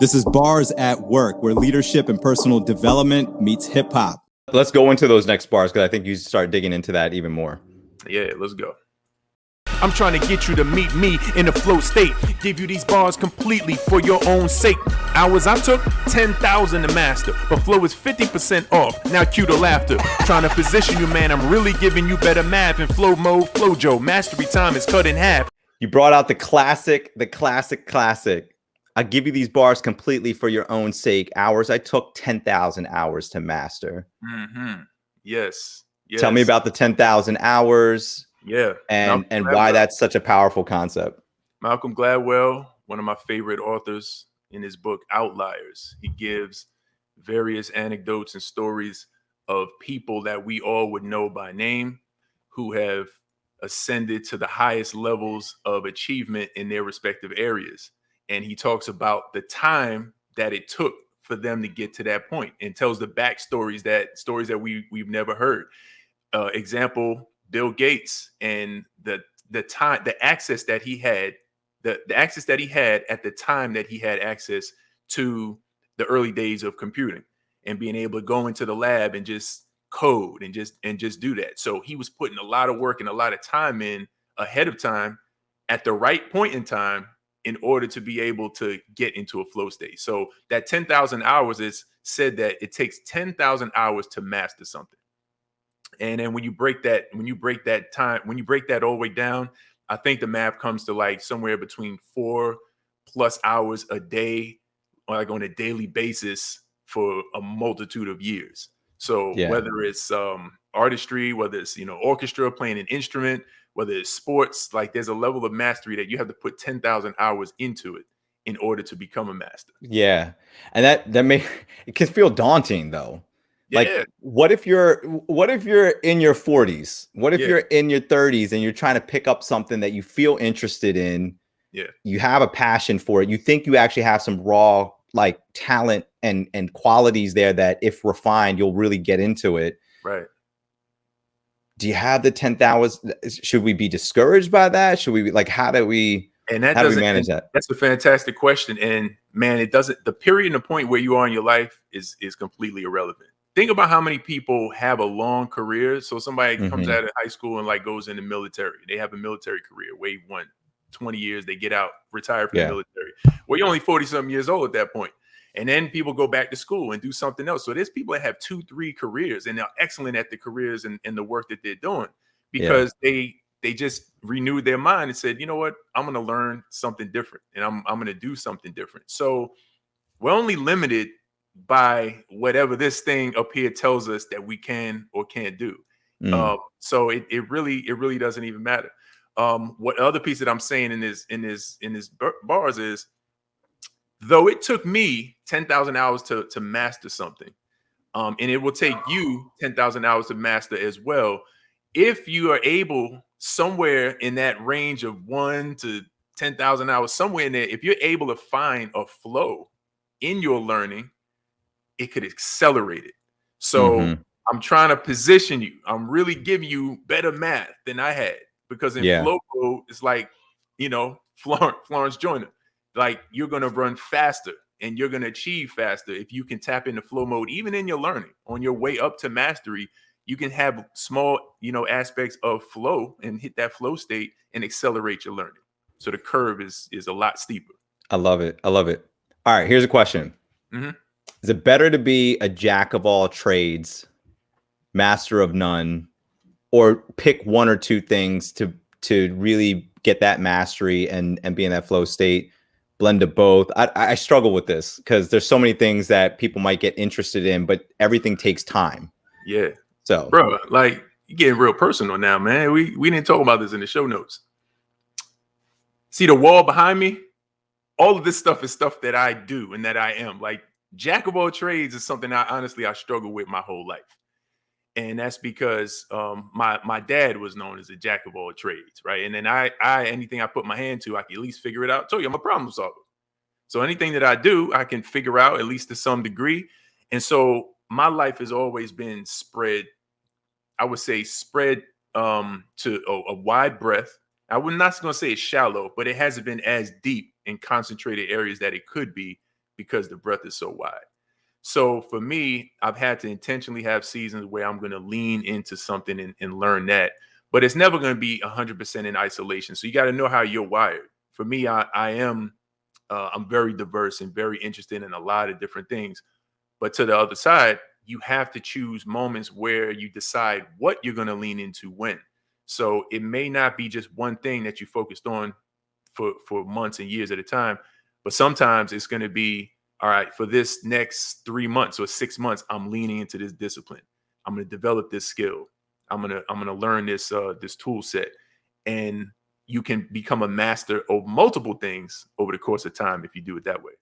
This is Bars at Work, where leadership and personal development meets hip hop. Let's go into those next bars because I think you start digging into that even more. Yeah, let's go. I'm trying to get you to meet me in the flow state. Give you these bars completely for your own sake. Hours I took, 10,000 to master. But flow is 50% off. Now cue the laughter. Trying to position you, man. I'm really giving you better math in flow mode. Flow Joe. Mastery time is cut in half. You brought out the classic. I give you these bars completely for your own sake. Hours I took, 10,000 hours to master. Mm-hmm. Yes. Tell me about the 10,000 hours. Yeah. And why that's such a powerful concept. Malcolm Gladwell, one of my favorite authors, in his book Outliers, he gives various anecdotes and stories of people that we all would know by name who have ascended to the highest levels of achievement in their respective areas. And he talks about the time that it took for them to get to that point and tells the backstories, stories that we've never heard. Example, Bill Gates and the access that he had, the access that he had at the time that he had access to the early days of computing and being able to go into the lab and just code and just do that. So he was putting a lot of work and a lot of time in ahead of time at the right point in time in order to be able to get into a flow state. So that 10,000 hours is said that it takes 10,000 hours to master something. And then when you break that all the way down, I think the math comes to like somewhere between 4+ hours a day, like on a daily basis for a multitude of years. So whether it's artistry, whether it's, orchestra, playing an instrument, whether it's sports, like there's a level of mastery that you have to put 10,000 hours into it in order to become a master. Yeah. And it can feel daunting though. Like, what if you're in your 40s? What if you're in your 30s and you're trying to pick up something that you feel interested in? Yeah. You have a passion for it. You think you actually have some raw like talent and qualities there that if refined, you'll really get into it. Right. Do you have the 10,000? Should we be discouraged by that? Should we how do we manage that? That's a fantastic question. And man, the period and the point where you are in your life is completely irrelevant. Think about how many people have a long career. So somebody comes out of high school and like goes in the military. They have a military career, wave 1, 20 years, they get out, retire from the military. Well, you're only 40-something years old at that point. And then people go back to school and do something else. So there's people that have 2-3 careers and they're excellent at the careers and the work that they're doing because they just renewed their mind and said, you know what, I'm going to learn something different and I'm going to do something different. So we're only limited by whatever this thing up here tells us that we can or can't do. So it really doesn't even matter. What other piece that I'm saying in this bars is, though it took me 10,000 hours to master something, and it will take you 10,000 hours to master as well. If you are able somewhere in that range of 1 to 10,000 hours, somewhere in there, if you're able to find a flow in your learning, it could accelerate it. So I'm trying to position you. I'm really giving you better math than I had because in flow mode, it's like, Florence Joyner, like you're going to run faster and you're going to achieve faster if you can tap into flow mode, even in your learning. On your way up to mastery, you can have small, aspects of flow and hit that flow state and accelerate your learning. So the curve is a lot steeper. I love it. All right, here's a question. Is it better to be a jack of all trades, master of none, or pick one or two things to really get that mastery and be in that flow state? Blend of both. I struggle with this because there's so many things that people might get interested in, but everything takes time. Yeah. So, bro, like you're getting real personal now, man. We didn't talk about this in the show notes. See the wall behind me? All of this stuff is stuff that I do and that I am. Like jack of all trades is something I struggle with my whole life. And that's because my dad was known as a jack of all trades, right? And then I anything I put my hand to, I can at least figure it out. I told you, I'm a problem solver. So anything that I do, I can figure out at least to some degree. And so my life has always been spread, I would say spread to a wide breadth. I was not going to say it's shallow, but it hasn't been as deep in concentrated areas that it could be because the breadth is so wide. So for me, I've had to intentionally have seasons where I'm going to lean into something and learn that, but it's never going to be 100% in isolation. So you got to know how you're wired. For me, I'm very diverse and very interested in a lot of different things. But to the other side, you have to choose moments where you decide what you're going to lean into when. So it may not be just one thing that you focused on for months and years at a time, but sometimes it's going to be, all right, for this next 3 months or 6 months, I'm leaning into this discipline. I'm going to develop this skill. I'm gonna learn this this tool set, and you can become a master of multiple things over the course of time if you do it that way.